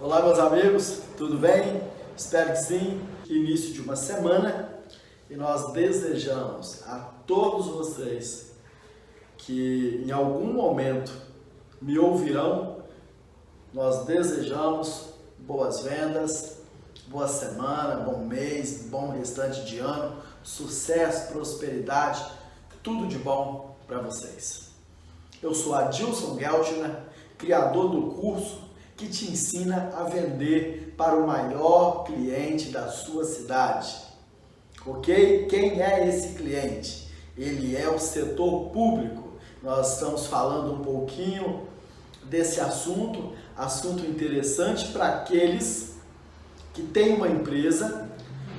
Olá, meus amigos, tudo bem? Espero que sim. Início de uma semana e nós desejamos a todos vocês que em algum momento me ouvirão. Nós desejamos boas vendas, boa semana, bom mês, bom restante de ano, sucesso, prosperidade, tudo de bom para vocês. Eu sou Adilson Geltner, criador do curso que te ensina a vender para o maior cliente da sua cidade. Ok? Quem é esse cliente? Ele é o setor público. Nós estamos falando um pouquinho desse assunto interessante para aqueles que têm uma empresa,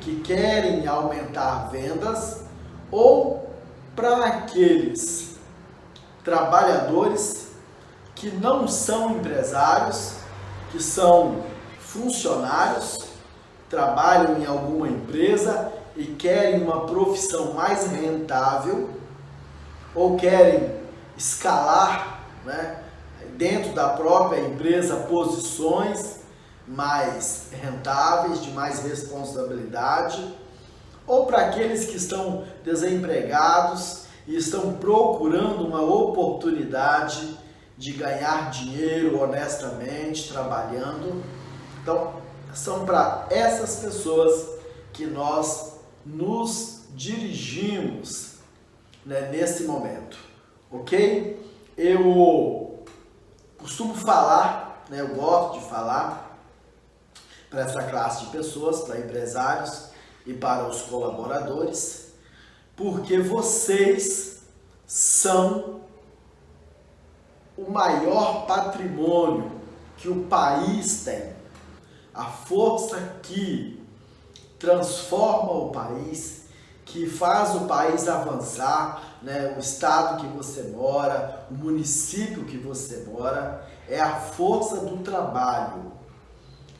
que querem aumentar vendas, ou para aqueles trabalhadores que não são empresários, que são funcionários, trabalham em alguma empresa e querem uma profissão mais rentável ou querem escalar, dentro da própria empresa posições mais rentáveis, de mais responsabilidade, ou para aqueles que estão desempregados e estão procurando uma oportunidade de ganhar dinheiro honestamente, trabalhando. Então, são para essas pessoas que nós nos dirigimos, nesse momento, ok? Eu costumo falar, eu gosto de falar para essa classe de pessoas, para empresários e para os colaboradores, porque vocês são o maior patrimônio que o país tem, a força que transforma o país, que faz o país avançar, o estado que você mora, o município que você mora, é a força do trabalho.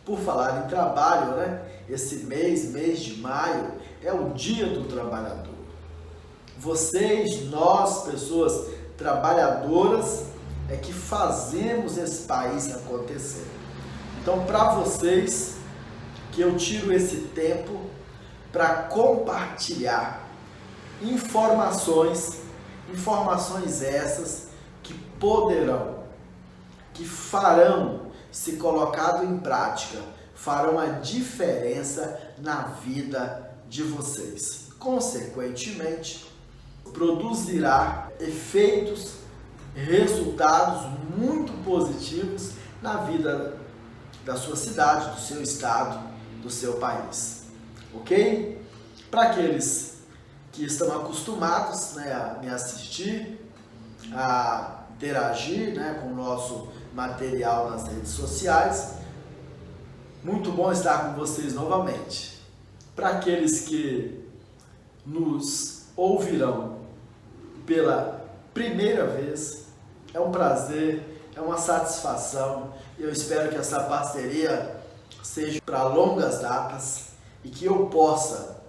Por falar em trabalho, esse mês de maio, é o Dia do Trabalhador. Vocês, nós, pessoas trabalhadoras, é que fazemos esse país acontecer. Então, para vocês, que eu tiro esse tempo para compartilhar informações essas que poderão, que farão, se colocado em prática, farão a diferença na vida de vocês. Consequentemente, produzirá efeitos, resultados muito positivos na vida da sua cidade, do seu estado, do seu país, ok? Para aqueles que estão acostumados a me assistir, a interagir com o nosso material nas redes sociais, muito bom estar com vocês novamente. Para aqueles que nos ouvirão pela primeira vez, é um prazer, é uma satisfação. Eu espero que essa parceria seja para longas datas e que eu possa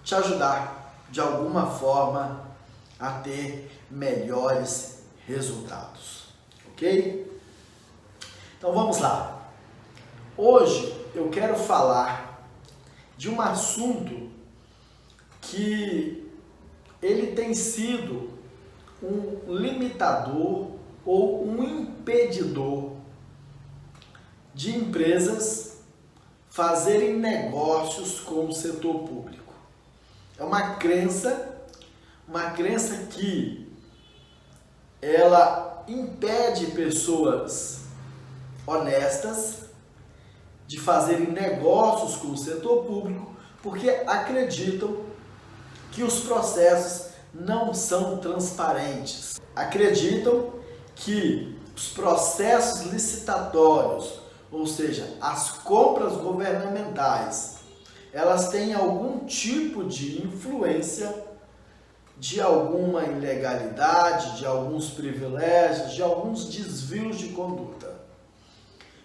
te ajudar de alguma forma a ter melhores resultados, ok? Então vamos lá. Hoje eu quero falar de um assunto que ele tem sido um limitador ou um impedidor de empresas fazerem negócios com o setor público. É uma crença que ela impede pessoas honestas de fazerem negócios com o setor público porque acreditam que os processos não são transparentes. Acreditam que os processos licitatórios, ou seja, as compras governamentais, elas têm algum tipo de influência de alguma ilegalidade, de alguns privilégios, de alguns desvios de conduta.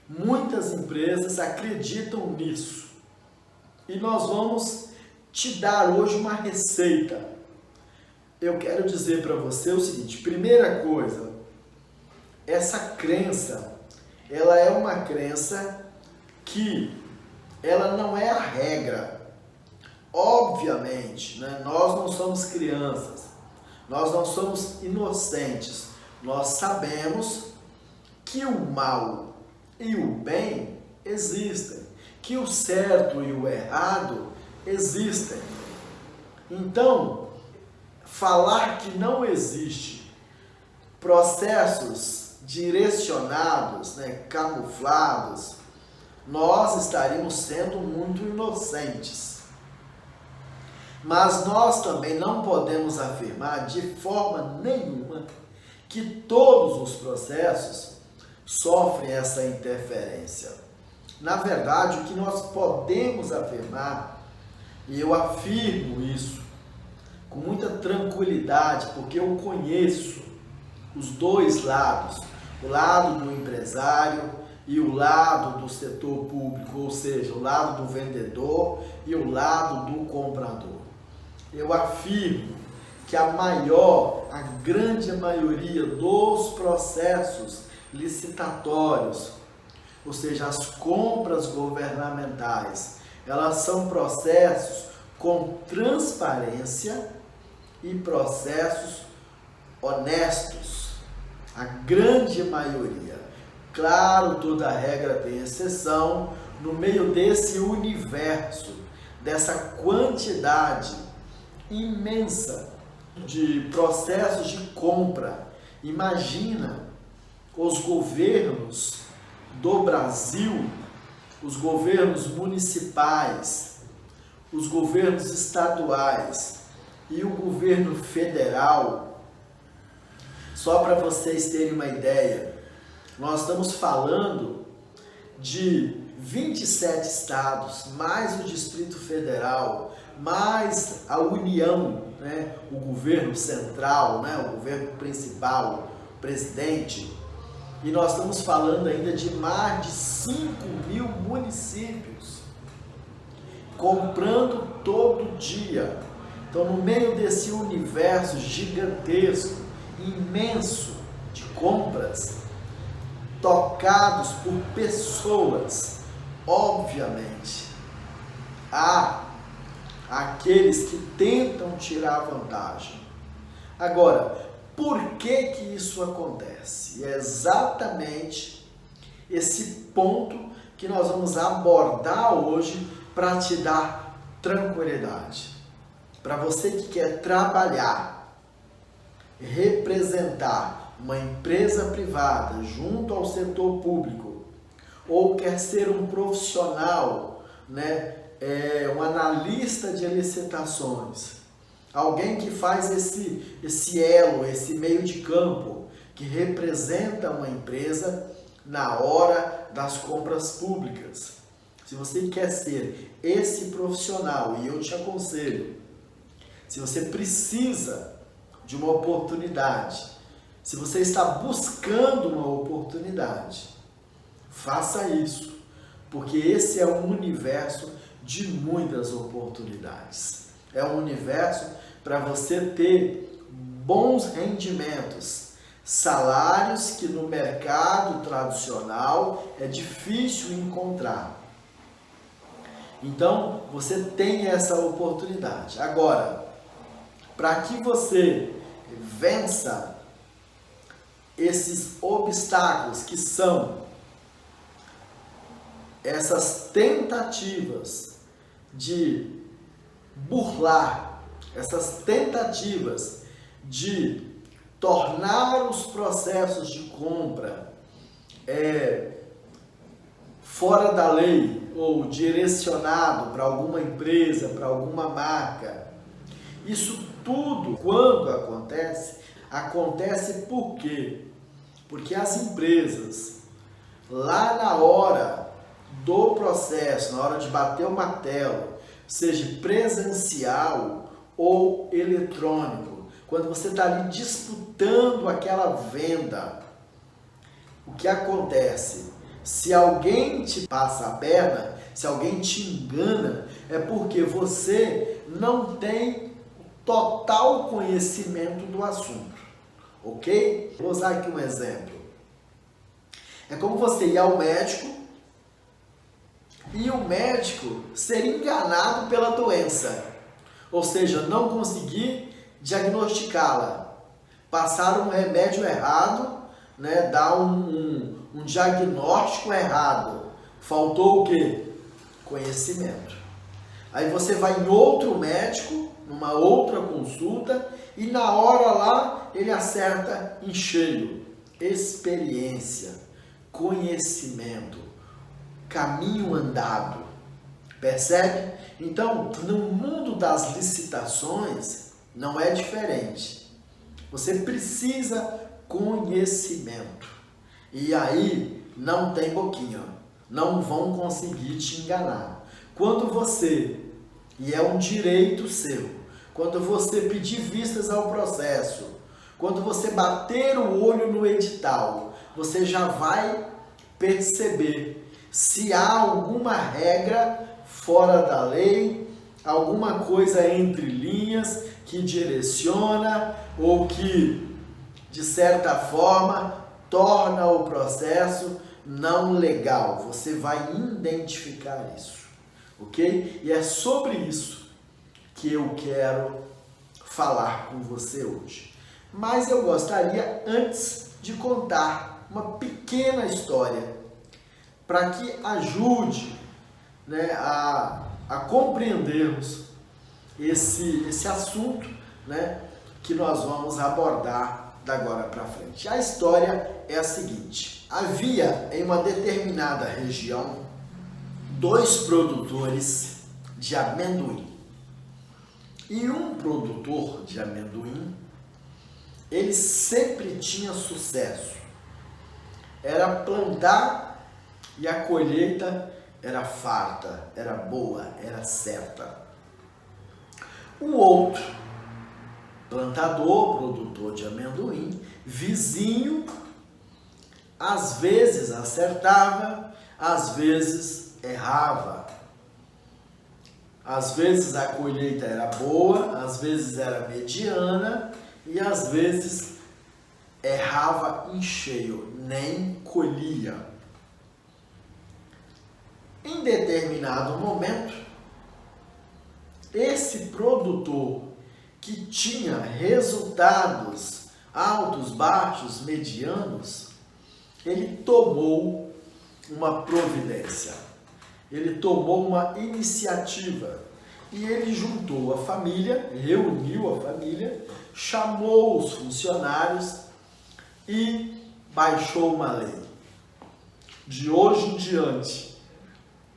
Muitas empresas acreditam nisso. E nós vamos te dar hoje uma receita. Eu quero dizer para você o seguinte: primeira coisa, essa crença, ela é uma crença que ela não é a regra. Obviamente, né? Nós não somos crianças, nós não somos inocentes, nós sabemos que o mal e o bem existem, que o certo e o errado existem. Então, falar que não existe processos direcionados, né, camuflados, nós estaríamos sendo muito inocentes. Mas nós também não podemos afirmar de forma nenhuma que todos os processos sofrem essa interferência. Na verdade, o que nós podemos afirmar, e eu afirmo isso com muita tranquilidade, porque eu conheço os dois lados, o lado do empresário e o lado do setor público, ou seja, o lado do vendedor e o lado do comprador. Eu afirmo que a grande maioria dos processos licitatórios, ou seja, as compras governamentais, elas são processos com transparência e processos honestos. A grande maioria. Claro, toda regra tem exceção. No meio desse universo, dessa quantidade imensa de processos de compra, imagina os governos do Brasil, os governos municipais, os governos estaduais e o governo federal. Só para vocês terem uma ideia, nós estamos falando de 27 estados, mais o Distrito Federal, mais a União, né, o governo central, né, o governo principal, o presidente. E nós estamos falando ainda de mais de 5.000 municípios comprando todo dia. Então, no meio desse universo gigantesco, imenso de compras, tocados por pessoas, obviamente, há aqueles que tentam tirar vantagem. Agora, por que que isso acontece? E é exatamente esse ponto que nós vamos abordar hoje para te dar tranquilidade. Para você que quer trabalhar, representar uma empresa privada junto ao setor público, ou quer ser um profissional, né, um analista de licitações, alguém que faz esse elo, esse meio de campo, que representa uma empresa na hora das compras públicas. Se você quer ser esse profissional, e eu te aconselho, se você precisa de uma oportunidade, se você está buscando uma oportunidade, faça isso, porque esse é um universo de muitas oportunidades. É um universo para você ter bons rendimentos, salários que no mercado tradicional é difícil encontrar. Então, você tem essa oportunidade. Agora, para que você vença esses obstáculos que são essas tentativas de burlar, essas tentativas de tornar os processos de compra fora da lei ou direcionado para alguma empresa, para alguma marca. Isso tudo, quando acontece por quê? Porque as empresas, lá na hora do processo, na hora de bater o martelo, seja presencial ou eletrônico, quando você está ali disputando aquela venda, o que acontece? Se alguém te passa a perna, se alguém te engana, é porque você não tem total conhecimento do assunto, ok? Vou usar aqui um exemplo. É como você ir ao médico e o médico ser enganado pela doença, ou seja, não conseguir diagnosticá-la, passar um remédio errado, né, dar um diagnóstico errado. Faltou o quê? Conhecimento. Aí você vai em outro médico, numa outra consulta, e na hora lá ele acerta em cheio. Experiência, conhecimento, caminho andado. Percebe? Então, no mundo das licitações, não é diferente. Você precisa conhecimento. E aí, não tem boquinha. Não vão conseguir te enganar. Quando você, e é um direito seu, quando você pedir vistas ao processo, quando você bater o olho no edital, você já vai perceber se há alguma regra fora da lei, alguma coisa entre linhas que direciona ou que, de certa forma, torna o processo não legal. Você vai identificar isso, ok? E é sobre isso que eu quero falar com você hoje. Mas eu gostaria, antes de contar uma pequena história para que ajude, né, a compreendermos esse assunto, né, que nós vamos abordar da agora para frente. A história é a seguinte: havia em uma determinada região 2 produtores de amendoim. E um produtor de amendoim, ele sempre tinha sucesso. Era plantar e a colheita era farta, era boa, era certa. O outro, plantador, produtor de amendoim, vizinho, às vezes acertava, às vezes errava. Às vezes a colheita era boa, às vezes era mediana e às vezes errava em cheio, nem colhia. Em determinado momento, esse produtor que tinha resultados altos, baixos, medianos, ele tomou uma providência, ele tomou uma iniciativa e ele juntou a família, reuniu a família, chamou os funcionários e baixou uma lei. De hoje em diante,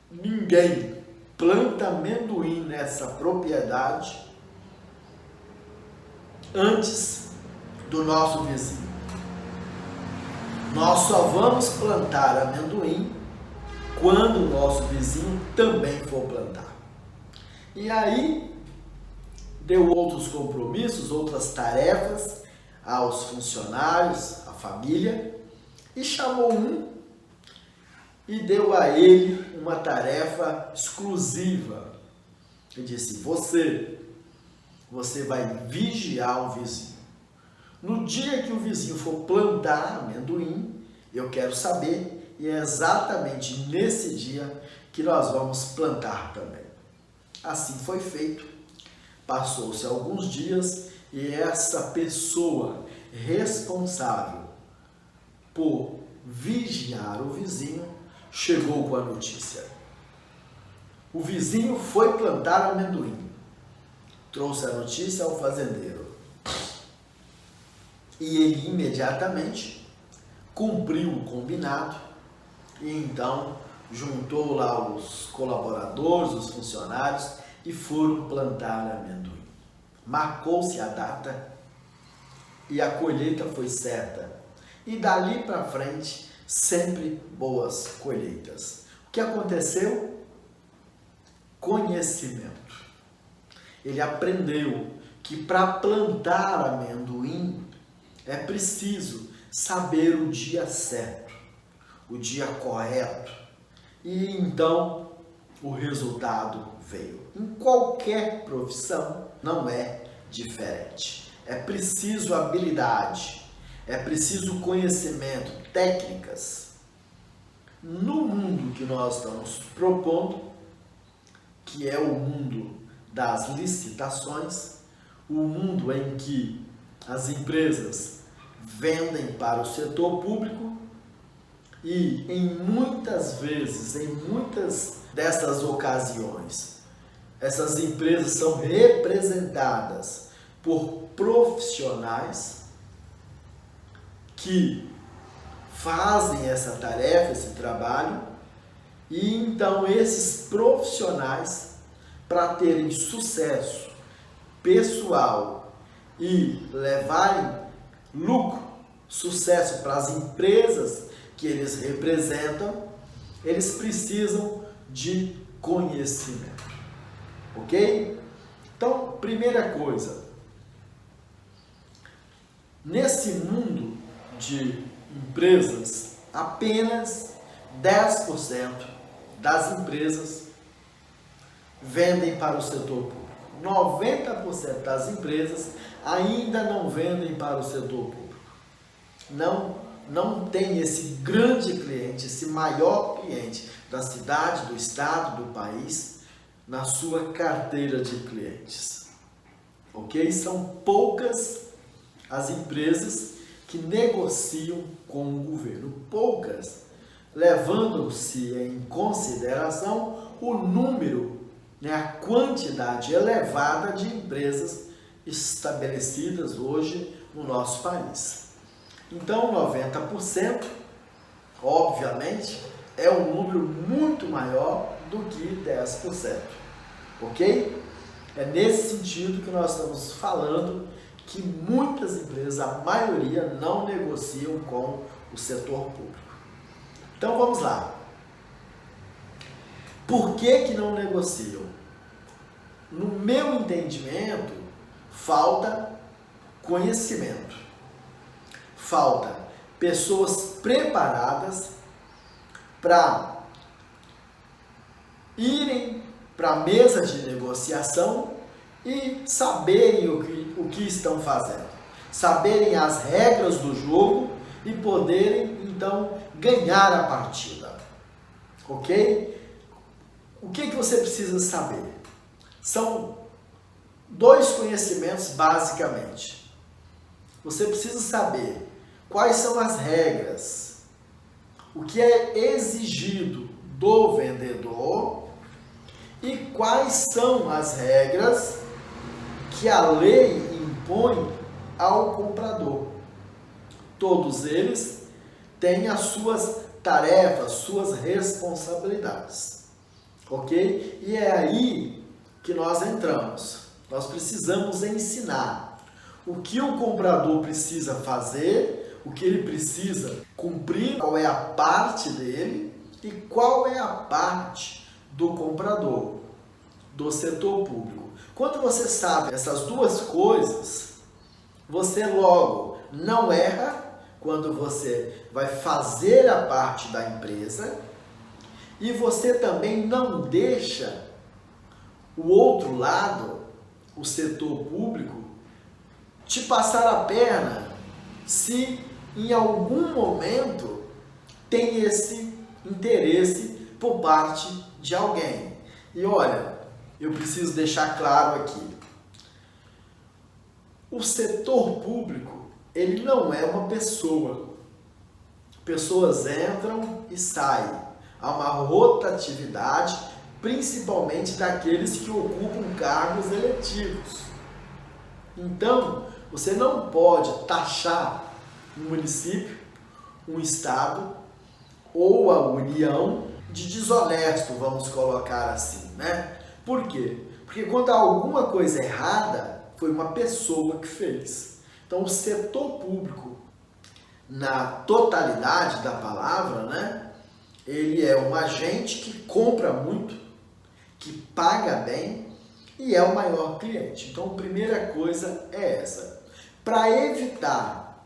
ninguém planta amendoim nessa propriedade antes do nosso vizinho. Nós só vamos plantar amendoim quando o nosso vizinho também for plantar. E aí, deu outros compromissos, outras tarefas aos funcionários, à família, e chamou um e deu a ele uma tarefa exclusiva. Ele disse: você vai vigiar o vizinho. No dia que o vizinho for plantar amendoim, eu quero saber, e é exatamente nesse dia que nós vamos plantar também. Assim foi feito. Passou-se alguns dias e essa pessoa responsável por vigiar o vizinho chegou com a notícia. O vizinho foi plantar amendoim. Trouxe a notícia ao fazendeiro. E ele imediatamente cumpriu o combinado e então juntou lá os colaboradores, os funcionários e foram plantar amendoim. Marcou-se a data e a colheita foi certa. E dali para frente, sempre boas colheitas. O que aconteceu? Conhecimento. Ele aprendeu que para plantar amendoim é preciso saber o dia certo, o dia correto. E então o resultado veio. Em qualquer profissão não é diferente. É preciso habilidade, é preciso conhecimento, técnicas. No mundo que nós estamos propondo, que é o mundo das licitações, o mundo em que as empresas vendem para o setor público e em muitas dessas ocasiões, essas empresas são representadas por profissionais que fazem essa tarefa, esse trabalho, e então esses profissionais, para terem sucesso pessoal e levarem lucro, sucesso para as empresas que eles representam, eles precisam de conhecimento, ok? Então, primeira coisa, nesse mundo de empresas, apenas 10% das empresas vendem para o setor público. 90% das empresas ainda não vendem para o setor público. Não tem esse grande cliente, esse maior cliente da cidade, do estado, do país, na sua carteira de clientes. Ok? São poucas as empresas que negociam com o governo. Poucas, levando-se em consideração o número, a quantidade elevada de empresas estabelecidas hoje no nosso país. Então, 90%, obviamente, é um número muito maior do que 10%, ok? É nesse sentido que nós estamos falando que muitas empresas, a maioria, não negociam com o setor público. Então, vamos lá. Por que não negociam? No meu entendimento, falta conhecimento. Falta pessoas preparadas para irem para a mesa de negociação e saberem o que estão fazendo. Saberem as regras do jogo e poderem, então, ganhar a partida. Ok? O que você precisa saber? São dois conhecimentos, basicamente. Você precisa saber quais são as regras, o que é exigido do vendedor e quais são as regras que a lei impõe ao comprador. Todos eles têm as suas tarefas, suas responsabilidades, ok? E é aí que nós entramos. Nós precisamos ensinar o que o comprador precisa fazer, o que ele precisa cumprir, qual é a parte dele e qual é a parte do comprador, do setor público. Quando você sabe essas duas coisas, você logo não erra quando você vai fazer a parte da empresa e você também não deixa o outro lado, o setor público, te passar a perna se em algum momento tem esse interesse por parte de alguém. E olha, eu preciso deixar claro aqui, o setor público, ele não é uma pessoa. Pessoas entram e saem. Há uma rotatividade, principalmente daqueles que ocupam cargos eletivos. Então, você não pode taxar um município, um estado ou a União de desonesto, vamos colocar assim, né? Por quê? Porque quando há alguma coisa errada, foi uma pessoa que fez. Então, o setor público, na totalidade da palavra, né? Ele é um agente que compra muito, que paga bem e é o maior cliente. Então, a primeira coisa é essa. Para evitar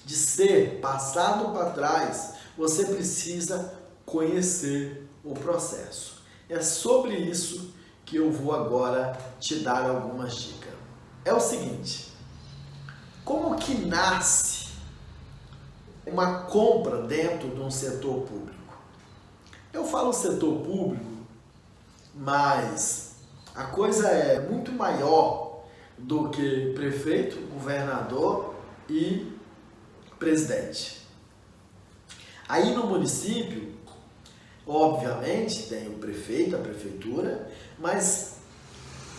de ser passado para trás, você precisa conhecer o processo. É sobre isso que eu vou agora te dar algumas dicas. É o seguinte, como que nasce uma compra dentro de um setor público? Eu falo setor público, mas a coisa é muito maior do que prefeito, governador e presidente. Aí no município, obviamente, tem o prefeito, a prefeitura, mas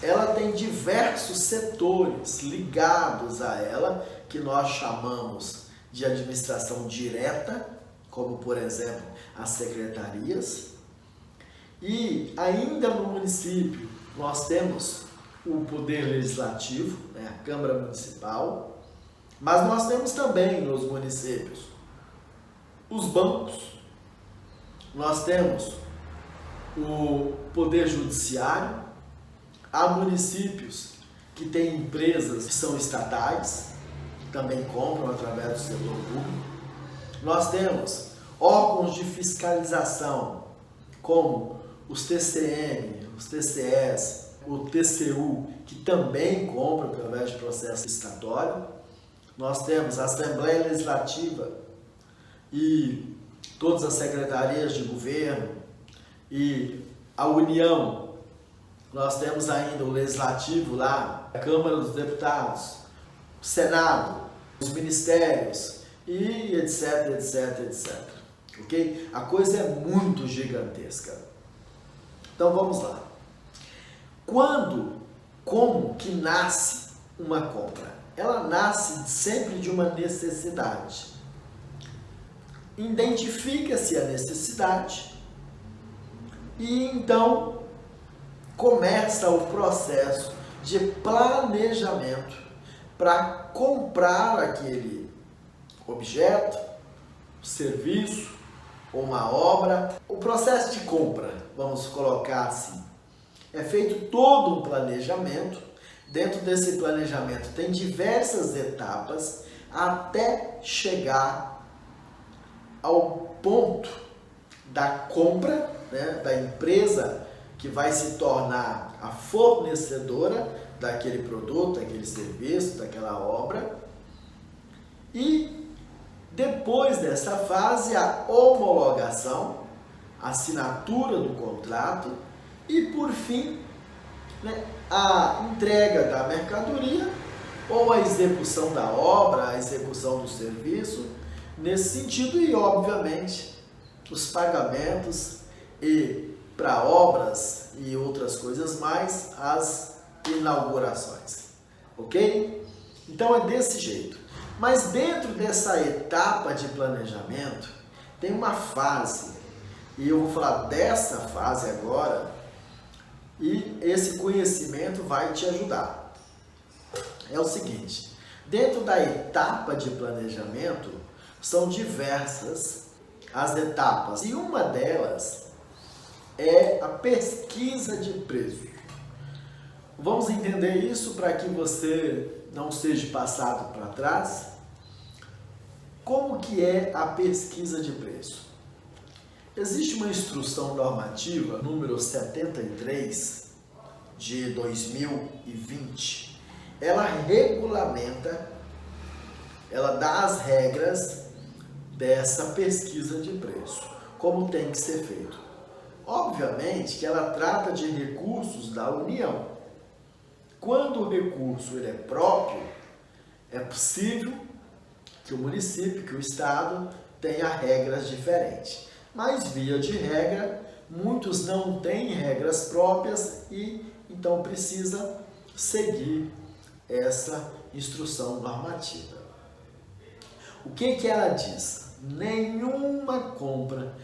ela tem diversos setores ligados a ela, que nós chamamos de administração direta, como por exemplo as secretarias. E ainda no município nós temos o poder legislativo, né, a Câmara Municipal, mas nós temos também nos municípios os bancos, nós temos o poder judiciário, há municípios que têm empresas que são estatais, que também compram através do setor público. Nós temos órgãos de fiscalização, como os TCM, os TCS, o TCU, que também compram através de processo licitatório. Nós temos a Assembleia Legislativa e todas as secretarias de governo e a União. Nós temos ainda o Legislativo lá, a Câmara dos Deputados, o Senado, os ministérios e etc, etc, etc. Ok? A coisa é muito gigantesca. Então vamos lá. Como que nasce uma compra? Ela nasce sempre de uma necessidade. Identifica-se a necessidade e então começa o processo de planejamento para comprar aquele objeto, serviço ou uma obra. O processo de compra, vamos colocar assim, é feito todo um planejamento. Dentro desse planejamento tem diversas etapas até chegar ao ponto da compra, né, da empresa que vai se tornar a fornecedora daquele produto, daquele serviço, daquela obra. E depois dessa fase, a homologação, a assinatura do contrato e, por fim, né, a entrega da mercadoria ou a execução da obra, a execução do serviço, nesse sentido, e obviamente os pagamentos e para obras e outras coisas mais, as inaugurações, ok? Então é desse jeito. Mas dentro dessa etapa de planejamento tem uma fase, e eu vou falar dessa fase agora, e esse conhecimento vai te ajudar. É o seguinte, dentro da etapa de planejamento são diversas as etapas, e uma delas é a pesquisa de preço. Vamos entender isso para que você não seja passado para trás. Como que é a pesquisa de preço? Existe uma instrução normativa, número 73, de 2020. Ela regulamenta, ela dá as regras dessa pesquisa de preço, como tem que ser feito. Obviamente que ela trata de recursos da União. Quando o recurso ele é próprio, é possível que o município, que o estado tenha regras diferentes. Mas, via de regra, muitos não têm regras próprias e então precisa seguir essa instrução normativa. O que ela diz? Nenhuma compra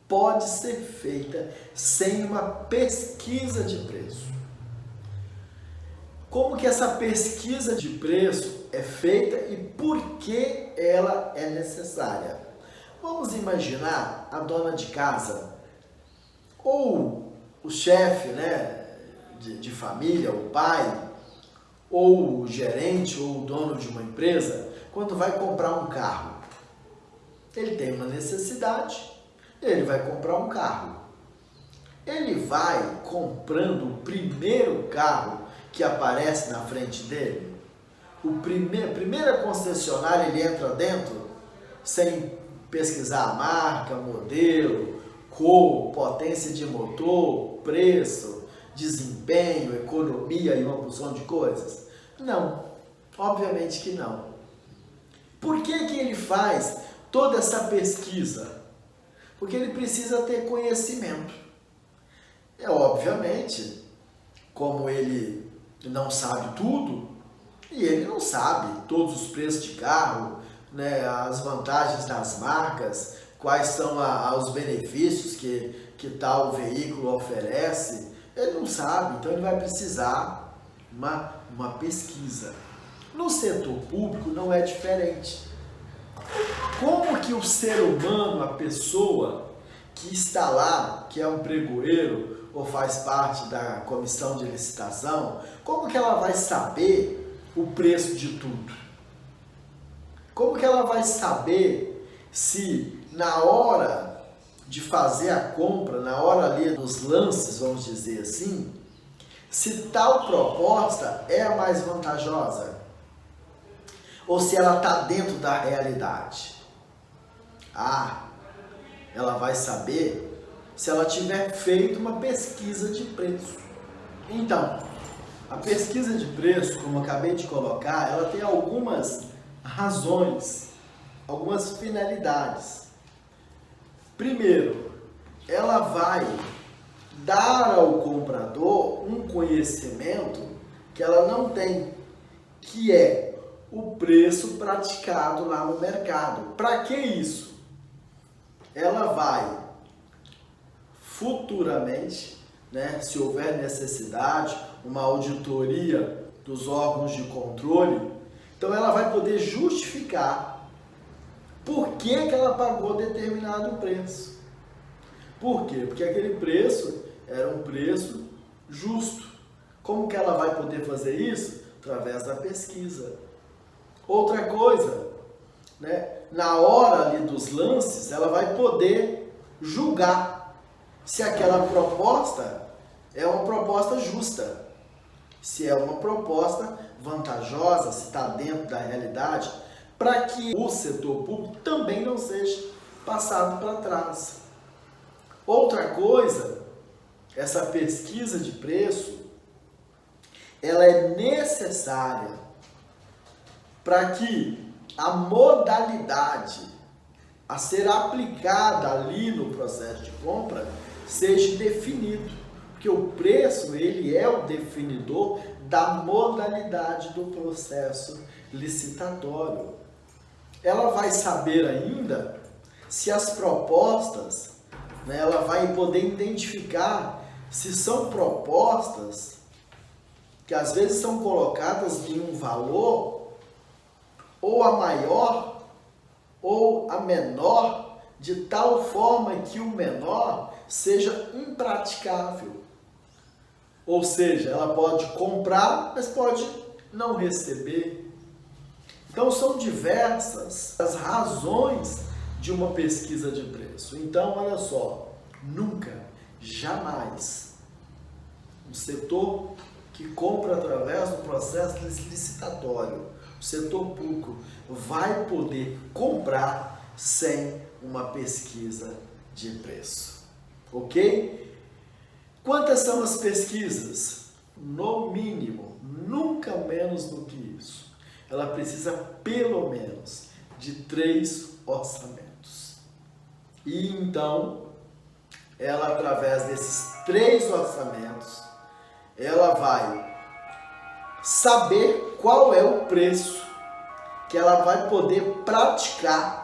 pode ser feita sem uma pesquisa de preço. Como que essa pesquisa de preço é feita e por que ela é necessária? Vamos imaginar a dona de casa ou o chefe, né, de família, o pai, ou o gerente ou o dono de uma empresa, quando vai comprar um carro. Ele tem uma necessidade, ele vai comprar um carro. Ele vai comprando o primeiro carro que aparece na frente dele. A primeira concessionária, ele entra dentro sem pesquisar a marca, modelo, cor, potência de motor, preço, desempenho, economia e uma porção de coisas? Não, obviamente que não. Por que que ele faz toda essa pesquisa? Porque ele precisa ter conhecimento. Obviamente, como ele não sabe tudo, e ele não sabe todos os preços de carro, né, as vantagens das marcas, quais são os benefícios que tal veículo oferece, ele não sabe, então ele vai precisar uma pesquisa. No setor público não é diferente. Como que o ser humano, a pessoa que está lá, que é um pregoeiro ou faz parte da comissão de licitação, como que ela vai saber o preço de tudo? Como que ela vai saber se na hora de fazer a compra, na hora ali dos lances, vamos dizer assim, se tal proposta é a mais vantajosa? Ou se ela está dentro da realidade? Ela vai saber se ela tiver feito uma pesquisa de preço. Então, a pesquisa de preço, como eu acabei de colocar, ela tem algumas razões, algumas finalidades. Primeiro, ela vai dar ao comprador um conhecimento que ela não tem, que é o preço praticado lá no mercado. Para que isso? Ela vai futuramente, né, se houver necessidade, uma auditoria dos órgãos de controle, então ela vai poder justificar por que ela pagou determinado preço. Por quê? Porque aquele preço era um preço justo. Como que ela vai poder fazer isso? Através da pesquisa. Outra coisa, né? Na hora ali dos lances, ela vai poder julgar se aquela proposta é uma proposta justa, se é uma proposta vantajosa, se está dentro da realidade, para que o setor público também não seja passado para trás. Outra coisa, essa pesquisa de preço, ela é necessária para que a modalidade a ser aplicada ali no processo de compra seja definido, porque o preço ele é o definidor da modalidade do processo licitatório. Ela vai saber ainda se as propostas, né, ela vai poder identificar se são propostas que às vezes são colocadas em um valor ou a maior ou a menor, de tal forma que o menor seja impraticável. Ou seja, ela pode comprar, mas pode não receber. Então são diversas as razões de uma pesquisa de preço. Então, olha só, nunca, jamais, um setor que compra através do processo licitatório, o setor público vai poder comprar sem uma pesquisa de preço. Ok? Quantas são as pesquisas? No mínimo, nunca menos do que isso. Ela precisa pelo menos de 3 orçamentos. E então, ela através desses 3 orçamentos, ela vai saber qual é o preço que ela vai poder praticar.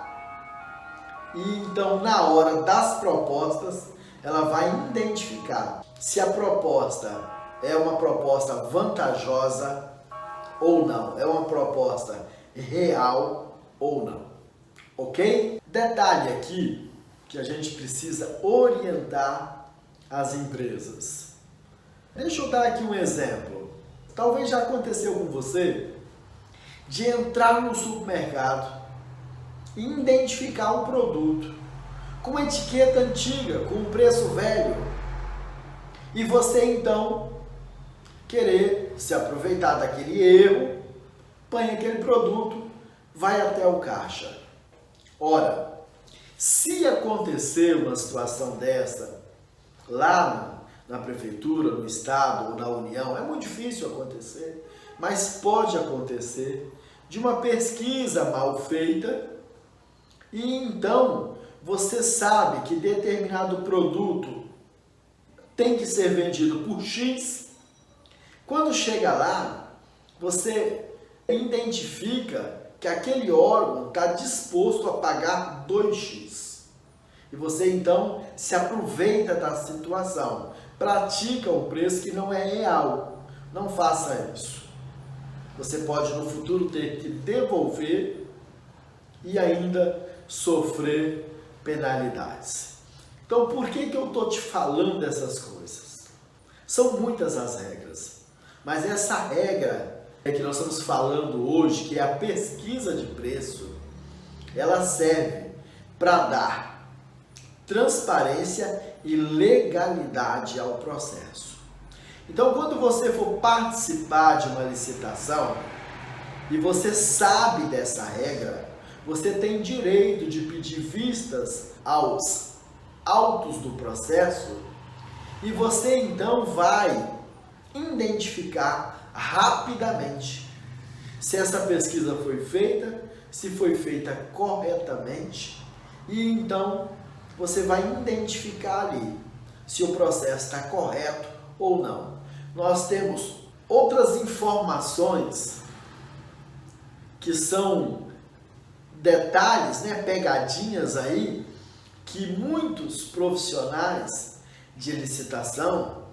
E então, na hora das propostas, ela vai identificar se a proposta é uma proposta vantajosa ou não, é uma proposta real ou não. Ok? Detalhe aqui que a gente precisa orientar as empresas. Deixa eu dar aqui um exemplo. Talvez já aconteceu com você de entrar no supermercado e identificar um produto com uma etiqueta antiga, com um preço velho, e você então querer se aproveitar daquele erro, põe aquele produto, vai até o caixa. Ora, Se acontecer uma situação dessa lá na prefeitura, no estado ou na União, é muito difícil acontecer, mas pode acontecer de uma pesquisa mal feita e então você sabe que determinado produto tem que ser vendido por X. Quando chega lá, você identifica que aquele órgão está disposto a pagar 2x. E você então se aproveita da situação, pratica um preço que não é real. Não faça isso. Você pode no futuro ter que devolver e ainda sofrer penalidades. Então por que eu estou te falando dessas coisas? São muitas as regras, mas essa regra que nós estamos falando hoje, que é a pesquisa de preço, ela serve para dar transparência e legalidade ao processo. Então, quando você for participar de uma licitação e você sabe dessa regra, você tem direito de pedir vistas aos autos do processo e você então vai identificar rapidamente se essa pesquisa foi feita, se foi feita corretamente, e então você vai identificar ali se o processo está correto ou não. Nós temos outras informações que são detalhes, pegadinhas aí, que muitos profissionais de licitação,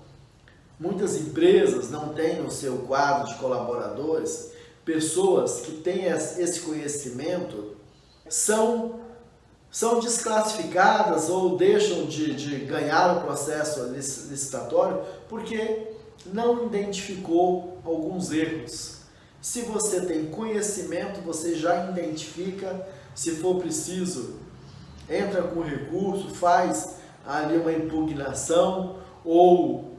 muitas empresas não têm no seu quadro de colaboradores, pessoas que têm esse conhecimento, são desclassificadas ou deixam de ganhar o processo licitatório porque não identificou alguns erros. Se você tem conhecimento, você já identifica, se for preciso, entra com recurso, faz ali uma impugnação ou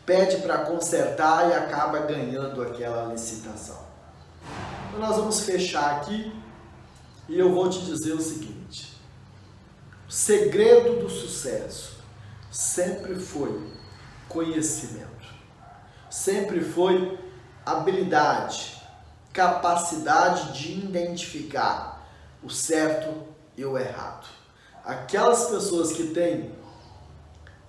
pede para consertar e acaba ganhando aquela licitação. Então nós vamos fechar aqui e eu vou te dizer o seguinte: o segredo do sucesso sempre foi conhecimento, sempre foi habilidade, capacidade de identificar o certo e o errado. Aquelas pessoas que têm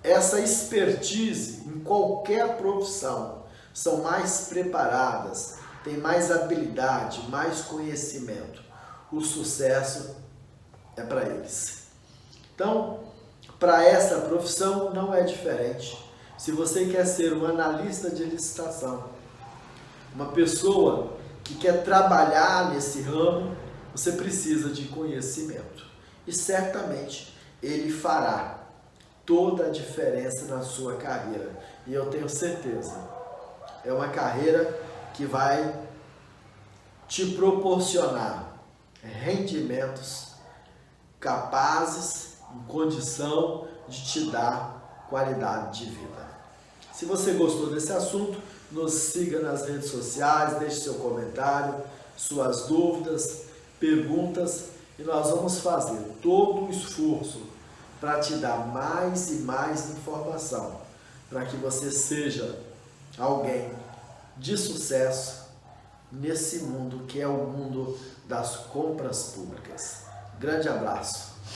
essa expertise em qualquer profissão são mais preparadas, têm mais habilidade, mais conhecimento. O sucesso é para eles. Então, para essa profissão não é diferente. Se você quer ser um analista de licitação, uma pessoa que quer trabalhar nesse ramo, você precisa de conhecimento. E certamente ele fará toda a diferença na sua carreira. E eu tenho certeza, é uma carreira que vai te proporcionar rendimentos capazes, em condição de te dar qualidade de vida. Se você gostou desse assunto, nos siga nas redes sociais, deixe seu comentário, suas dúvidas, perguntas, e nós vamos fazer todo o esforço para te dar mais e mais informação, para que você seja alguém de sucesso nesse mundo que é o mundo das compras públicas. Grande abraço!